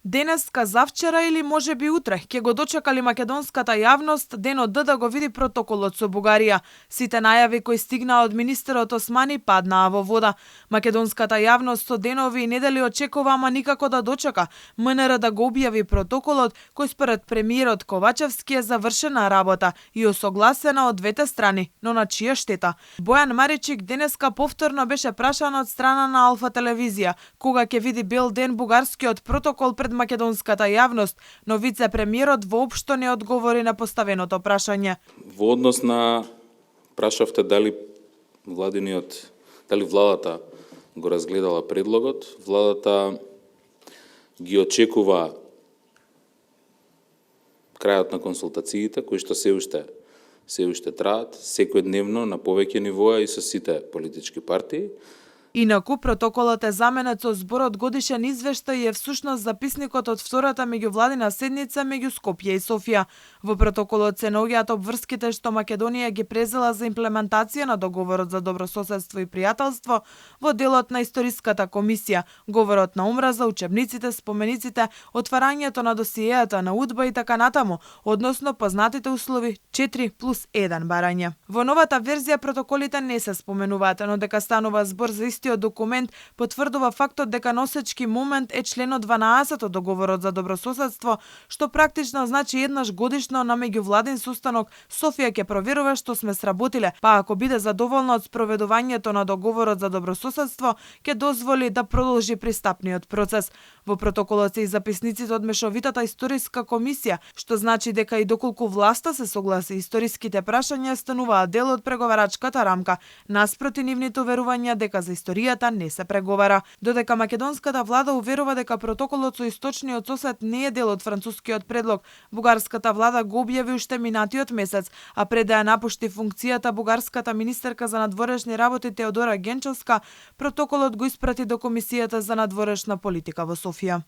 Денеска, завчера или можеби утре ќе го дочекали македонската јавност денот Д да го види протоколот со Бугарија. Сите најави кои стигнаа од министерот Османи паднаа во вода. Македонската јавност со денови и недели очекува, ама никако да дочека МНР да го објави протоколот кој според премиерот Ковачевски е завршена работа и осогласена од двете страни, но на чија штета? Бојан Маричик денеска повторно беше прашан од страна на Алфа телевизија кога ќе види бел ден бугарскиот протокол пред македонската јавност, но вице-премиерот воопшто не одговори на поставеното прашање. Во однос на прашавте дали владата го разгледала предлогот, владата ги очекува крајот на консултациите, кои што се уште траат, секојдневно на повеќе нивоа и со сите политички партии. Инаку, протоколот е заменет со зборот годишен извештај и е всушност записникот од втората меѓувладина седница меѓу Скопје и Софија. Во протоколот се наоѓаат обврските што Македонија ги презела за имплементација на договорот за добрососедство и пријателство во делот на историската комисија, говорот на омраза, учебниците, спомениците, отварањето на досиеата на УДБА и така натаму, односно познатите услови 4+1 барање. Во новата верзија протоколите не се споменуваат, но дека станува збор за истиот документ потврдува фактот дека носечки момент е членот 12 од договорот за добрососедство, што практично значи еднаш годишно на меѓувладин состанок Софија ќе проверува што сме сработиле, па ако биде задоволна од спроведувањето на договорот за добрососедство, ќе дозволи да продолжи пристапниот процес. Во протоколот се и записниците од мешовитата историска комисија, што значи дека и доколку власта се согласи историските прашања стануваат дел од преговарачката рамка, наспроти нивните уверувања дека за историјата не се преговара. Додека македонската влада уверува дека протоколот со источниот сосед не е дел од францускиот предлог, бугарската влада го објави уште минатиот месец, а пред да ја напушти функцијата бугарската министерка за надворешни работи Теодора Генчовска, протоколот го испрати до Комисијата за надворешна политика во Софија.